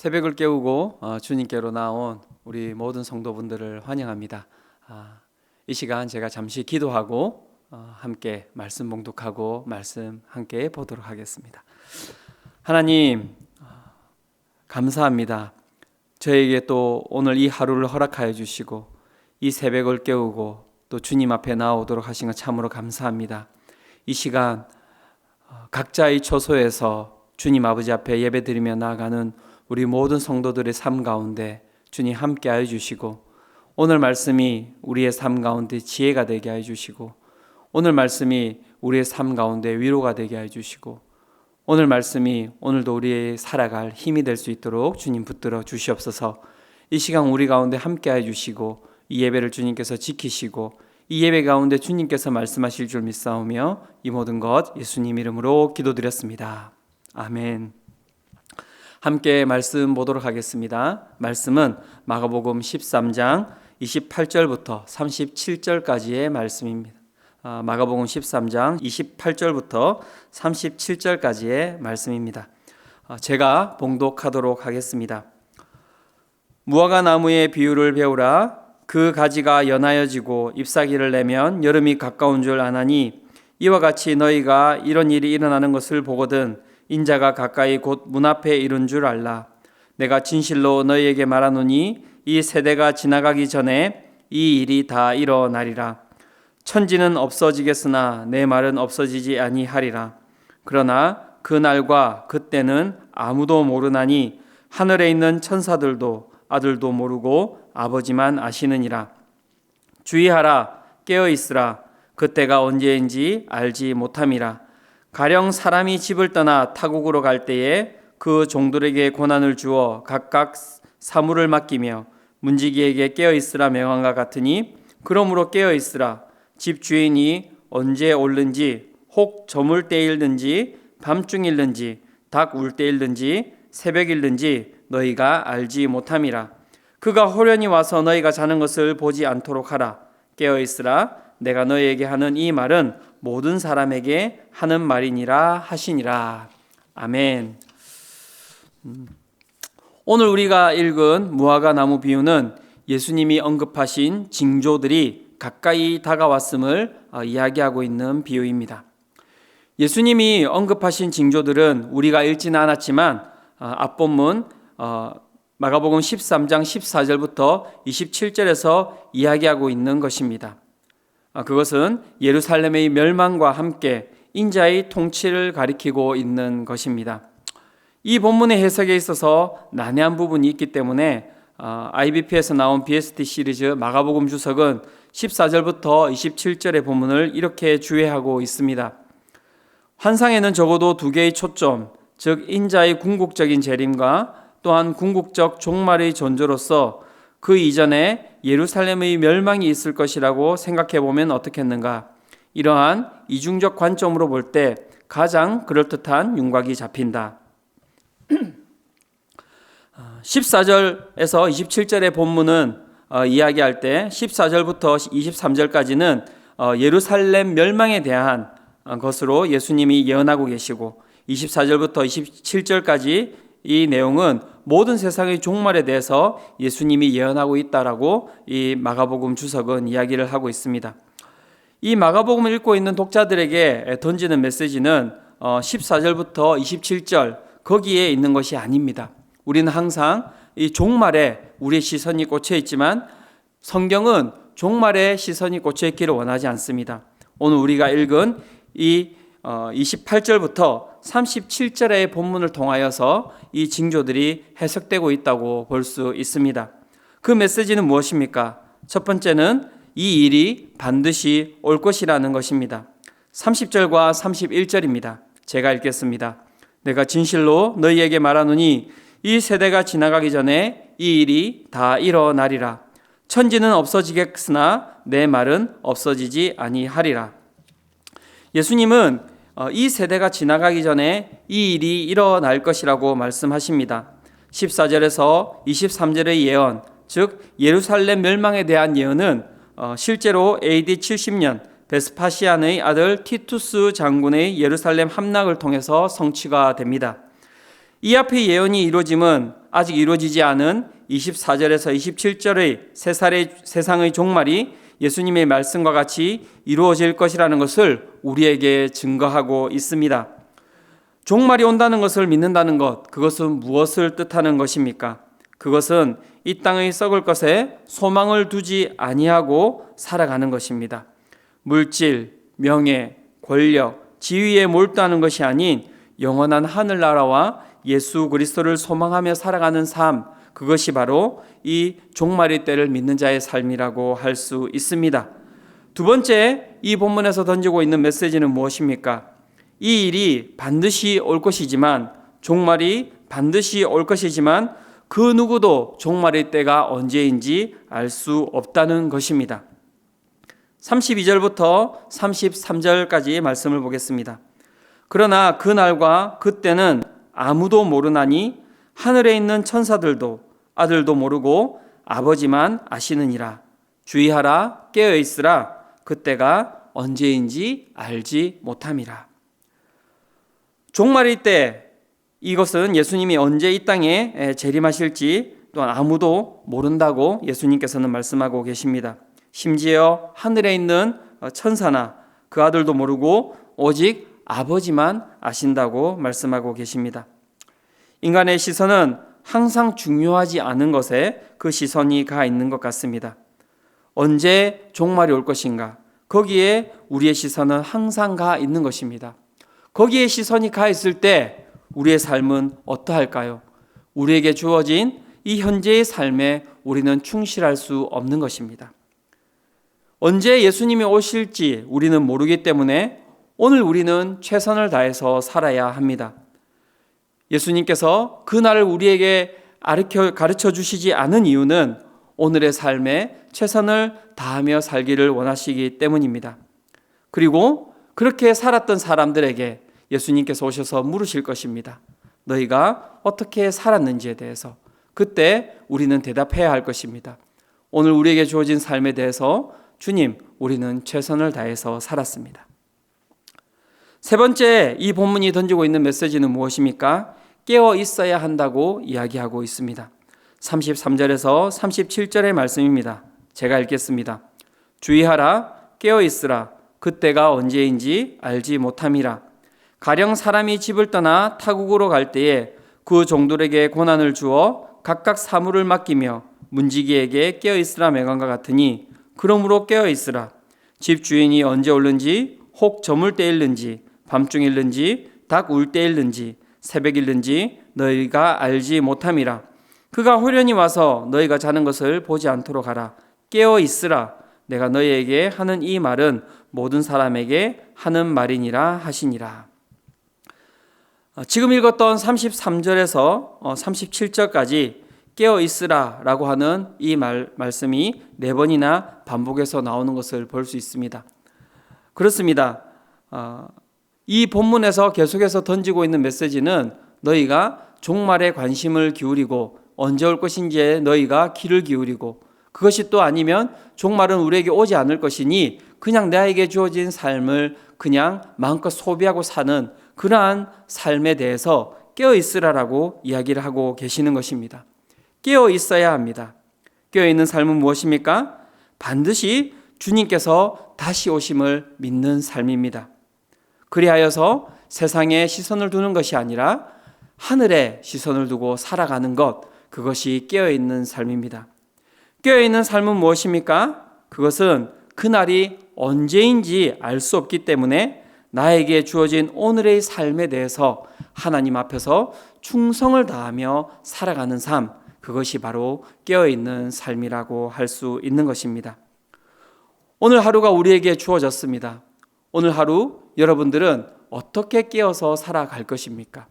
새벽을 깨우고 주님께로 나온 우리 모든 성도분들을 환영합니다. 이 시간 제가 잠시 기도하고 함께 말씀 봉독하고 말씀 함께 보도록 하겠습니다. 하나님, 감사합니다. 저에게 또 오늘 이 하루를 허락하여 주시고 이 새벽을 깨우고 또 주님 앞에 나오도록 하신 것 참으로 감사합니다. 이 시간 각자의 처소에서 주님 아버지 앞에 예배드리며 나아가는 우리 모든 성도들의 삶 가운데 주님 함께하여 주시고, 오늘 말씀이 우리의 삶 가운데 지혜가 되게 하여 주시고, 오늘 말씀이 우리의 삶 가운데 위로가 되게 하여 주시고, 오늘 말씀이 오늘도 우리의 살아갈 힘이 될 수 있도록 주님 붙들어 주시옵소서. 이 시간 우리 가운데 함께하여 주시고 이 예배를 주님께서 지키시고 이 예배 가운데 주님께서 말씀하실 줄 믿사오며 이 모든 것 예수님 이름으로 기도드렸습니다. 아멘. 함께 말씀 보도록 하겠습니다. 말씀은 마가복음 13장 28절부터 37절까지의 말씀입니다. 마가복음 13장 28절부터 37절까지의 말씀입니다. 제가 봉독하도록 하겠습니다. 무화과 나무의 비유를 배우라. 그 가지가 연하여지고 잎사귀를 내면 여름이 가까운 줄 아나니, 이와 같이 너희가 이런 일이 일어나는 것을 보거든 인자가 가까이 곧 문 앞에 이른 줄 알라. 내가 진실로 너희에게 말하노니 이 세대가 지나가기 전에 이 일이 다 일어나리라. 천지는 없어지겠으나 내 말은 없어지지 아니하리라. 그러나 그 날과 그때는 아무도 모르나니 하늘에 있는 천사들도 아들도 모르고 아버지만 아시느니라. 주의하라, 깨어 있으라. 그때가 언제인지 알지 못함이라. 가령 사람이 집을 떠나 타국으로 갈 때에 그 종들에게 고난을 주어 각각 사물을 맡기며 문지기에게 깨어 있으라 명한과 같으니, 그러므로 깨어 있으라. 집 주인이 언제 올는지, 혹 저물 때일든지 밤중일든지 닭 울 때일든지 새벽일든지 너희가 알지 못함이라. 그가 호련히 와서 너희가 자는 것을 보지 않도록 하라. 깨어 있으라. 내가 너희에게 하는 이 말은 모든 사람에게 하는 말이니라 하시니라. 아멘. 오늘 우리가 읽은 무화과 나무 비유는 예수님이 언급하신 징조들이 가까이 다가왔음을 이야기하고 있는 비유입니다. 예수님이 언급하신 징조들은 우리가 읽지는 않았지만 앞본문 마가복음 13장 14절부터 27절에서 이야기하고 있는 것입니다. 그것은 예루살렘의 멸망과 함께 인자의 통치를 가리키고 있는 것입니다. 이 본문의 해석에 있어서 난해한 부분이 있기 때문에 IBP에서 나온 BST 시리즈 마가복음 주석은 14절부터 27절의 본문을 이렇게 주의하고 있습니다. 환상에는 적어도 두 개의 초점, 즉 인자의 궁극적인 재림과 또한 궁극적 종말의 존재로서 그 이전에 예루살렘의 멸망이 있을 것이라고 생각해 보면 어떻겠는가? 이러한 이중적 관점으로 볼 때 가장 그럴듯한 윤곽이 잡힌다. 14절에서 27절의 본문은 이야기할 때 14절부터 23절까지는 예루살렘 멸망에 대한 것으로 예수님이 예언하고 계시고, 24절부터 27절까지 이 내용은 모든 세상의 종말에 대해서 예수님이 예언하고 있다라고 이 마가복음 주석은 이야기를 하고 있습니다. 이 마가복음을 읽고 있는 독자들에게 던지는 메시지는 14절부터 27절 거기에 있는 것이 아닙니다. 우리는 항상 이 종말에 우리의 시선이 꽂혀 있지만 성경은 종말에 시선이 꽂혀 있기를 원하지 않습니다. 오늘 우리가 읽은 이 28절부터 37절의 본문을 통하여서 이 징조들이 해석되고 있다고 볼 수 있습니다. 그 메시지는 무엇입니까? 첫 번째는 이 일이 반드시 올 것이라는 것입니다. 30절과 31절입니다. 제가 읽겠습니다. 내가 진실로 너희에게 말하노니 이 세대가 지나가기 전에 이 일이 다 일어나리라. 천지는 없어지겠으나 내 말은 없어지지 아니하리라. 예수님은 이 세대가 지나가기 전에 이 일이 일어날 것이라고 말씀하십니다. 14절에서 23절의 예언, 즉 예루살렘 멸망에 대한 예언은 실제로 AD 70년 베스파시안의 아들 티투스 장군의 예루살렘 함락을 통해서 성취가 됩니다. 이 앞의 예언이 이루어짐은 아직 이루어지지 않은 24절에서 27절의 세상의 종말이 예수님의 말씀과 같이 이루어질 것이라는 것을 우리에게 증거하고 있습니다. 종말이 온다는 것을 믿는다는 것, 그것은 무엇을 뜻하는 것입니까? 그것은 이 땅의 썩을 것에 소망을 두지 아니하고 살아가는 것입니다. 물질, 명예, 권력, 지위에 몰두하는 것이 아닌 영원한 하늘나라와 예수 그리스도를 소망하며 살아가는 삶, 그것이 바로 이 종말의 때를 믿는 자의 삶이라고 할 수 있습니다. 두 번째, 이 본문에서 던지고 있는 메시지는 무엇입니까? 이 일이 반드시 올 것이지만, 종말이 반드시 올 것이지만 그 누구도 종말의 때가 언제인지 알 수 없다는 것입니다. 32절부터 33절까지의 말씀을 보겠습니다. 그러나 그 날과 그 때는 아무도 모르나니 하늘에 있는 천사들도 아들도 모르고 아버지만 아시느니라. 주의하라, 깨어있으라. 그때가 언제인지 알지 못함이라. 종말의 때, 이것은 예수님이 언제 이 땅에 재림하실지 또한 아무도 모른다고 예수님께서는 말씀하고 계십니다. 심지어 하늘에 있는 천사나 그 아들도 모르고 오직 아버지만 아신다고 말씀하고 계십니다. 인간의 시선은 항상 중요하지 않은 것에 그 시선이 가 있는 것 같습니다. 언제 종말이 올 것인가? 거기에 우리의 시선은 항상 가 있는 것입니다. 거기에 시선이 가 있을 때 우리의 삶은 어떠할까요? 우리에게 주어진 이 현재의 삶에 우리는 충실할 수 없는 것입니다. 언제 예수님이 오실지 우리는 모르기 때문에 오늘 우리는 최선을 다해서 살아야 합니다. 예수님께서 그 날을 우리에게 가르쳐 주시지 않은 이유는 오늘의 삶에 최선을 다하며 살기를 원하시기 때문입니다. 그리고 그렇게 살았던 사람들에게 예수님께서 오셔서 물으실 것입니다. 너희가 어떻게 살았는지에 대해서. 그때 우리는 대답해야 할 것입니다. 오늘 우리에게 주어진 삶에 대해서 주님, 우리는 최선을 다해서 살았습니다. 세 번째, 이 본문이 던지고 있는 메시지는 무엇입니까? 깨어 있어야 한다고 이야기하고 있습니다. 33절에서 37절의 말씀입니다. 제가 읽겠습니다. 주의하라, 깨어 있으라. 그때가 언제인지 알지 못함이라. 가령 사람이 집을 떠나 타국으로 갈 때에 그 종들에게 고난을 주어 각각 사물을 맡기며 문지기에게 깨어 있으라 명한과 같으니 그러므로 깨어 있으라. 집 주인이 언제 올는지 혹 저물 때일는지 밤중일는지 닭 울 때일는지 새벽일는지 너희가 알지 못함이라. 그가 호련히 와서 너희가 자는 것을 보지 않도록 하라. 깨어 있으라. 내가 너희에게 하는 이 말은 모든 사람에게 하는 말이니라 하시니라. 지금 읽었던 33절에서 37절까지 깨어 있으라 라고 하는 이 말씀이 4번이나 반복해서 나오는 것을 볼 수 있습니다. 그렇습니다. 이 본문에서 계속해서 던지고 있는 메시지는 너희가 종말에 관심을 기울이고 언제 올 것인지에 너희가 귀를 기울이고 그것이 또 아니면 종말은 우리에게 오지 않을 것이니 그냥 나에게 주어진 삶을 그냥 마음껏 소비하고 사는 그러한 삶에 대해서 깨어 있으라라고 이야기를 하고 계시는 것입니다. 깨어 있어야 합니다. 깨어 있는 삶은 무엇입니까? 반드시 주님께서 다시 오심을 믿는 삶입니다. 그리하여서 세상에 시선을 두는 것이 아니라 하늘에 시선을 두고 살아가는 것, 그것이 깨어있는 삶입니다. 깨어있는 삶은 무엇입니까? 그것은 그날이 언제인지 알 수 없기 때문에 나에게 주어진 오늘의 삶에 대해서 하나님 앞에서 충성을 다하며 살아가는 삶, 그것이 바로 깨어있는 삶이라고 할 수 있는 것입니다. 오늘 하루가 우리에게 주어졌습니다. 오늘 하루 여러분들은 어떻게 깨어서 살아갈 것입니까?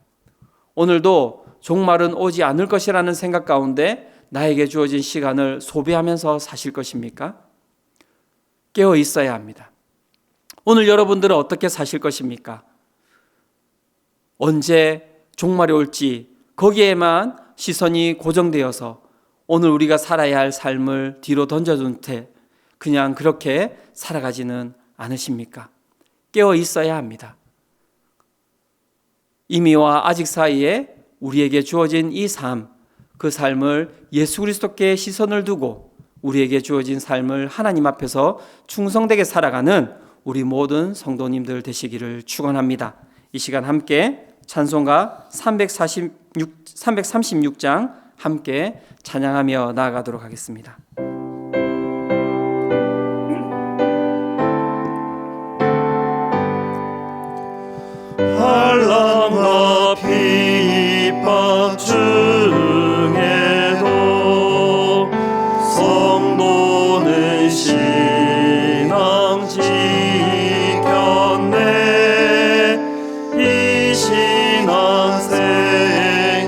오늘도 종말은 오지 않을 것이라는 생각 가운데 나에게 주어진 시간을 소비하면서 사실 것입니까? 깨어 있어야 합니다. 오늘 여러분들은 어떻게 사실 것입니까? 언제 종말이 올지 거기에만 시선이 고정되어서 오늘 우리가 살아야 할 삶을 뒤로 던져둔 채 그냥 그렇게 살아가지는 않으십니까? 깨어 있어야 합니다. 이미와 아직 사이에 우리에게 주어진 이 삶, 그 삶을 예수 그리스도께 시선을 두고 우리에게 주어진 삶을 하나님 앞에서 충성되게 살아가는 우리 모든 성도님들 되시기를 축원합니다. 이 시간 함께 찬송가 336장 함께 찬양하며 나아가도록 하겠습니다. 한란과 핍박 중에도 성도는 신앙 지켰네. 이 신앙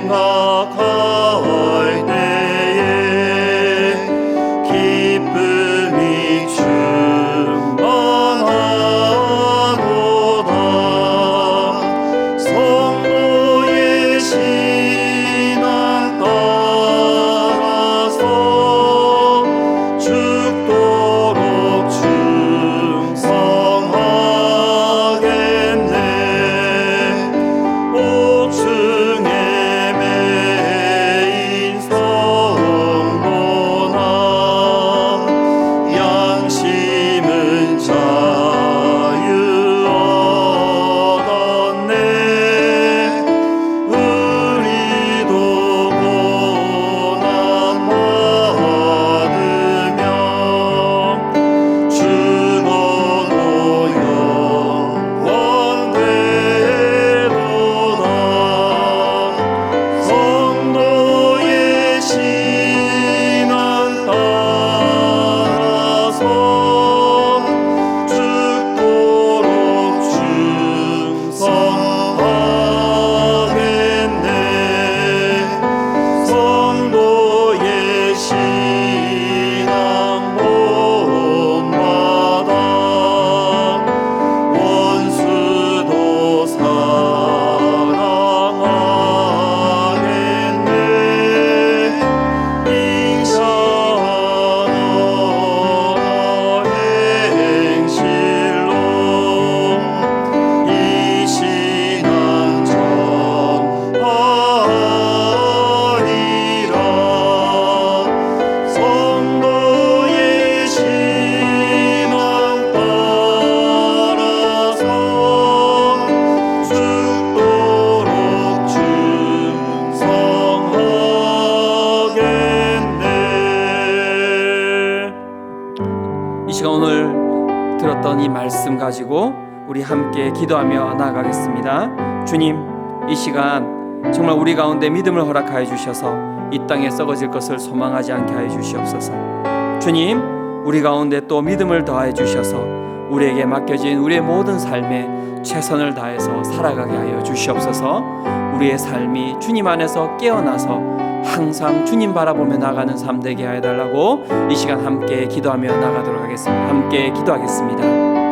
생각할 때에 기쁨이 충만하도다. 성도의 신앙 따라서 죽도록 충성하겠네. 옥중에 매인 성도나 양심은 자유 얻었네. 우리도 고난 받으며 죽어도 영원되도다. 성도의 신앙 따라서 죽도록 충성하겠네. 성도의 신앙 본받아 원수도 사랑하겠네. 인샤나 행실로 이 신앙 전하리라. 성도의 신앙 따라서 죽도록 충성하겠네. 이 시간 오늘 들었던 이 말씀 가지고 우리 함께 기도하며 나아가겠습니다. 주님, 이 시간 정말 우리 가운데 믿음을 허락하여 주셔서 이 땅에 썩어질 것을 소망하지 않게 하여 주시옵소서. 주님, 우리 가운데 또 믿음을 더하여 주셔서 우리에게 맡겨진 우리의 모든 삶에 최선을 다해서 살아가게 하여 주시옵소서. 우리의 삶이 주님 안에서 깨어나서 항상 주님 바라보며 나가는 삶 되게 하여 달라고 이 시간 함께 기도하며 나가도록 하겠습니다. 함께 기도하겠습니다.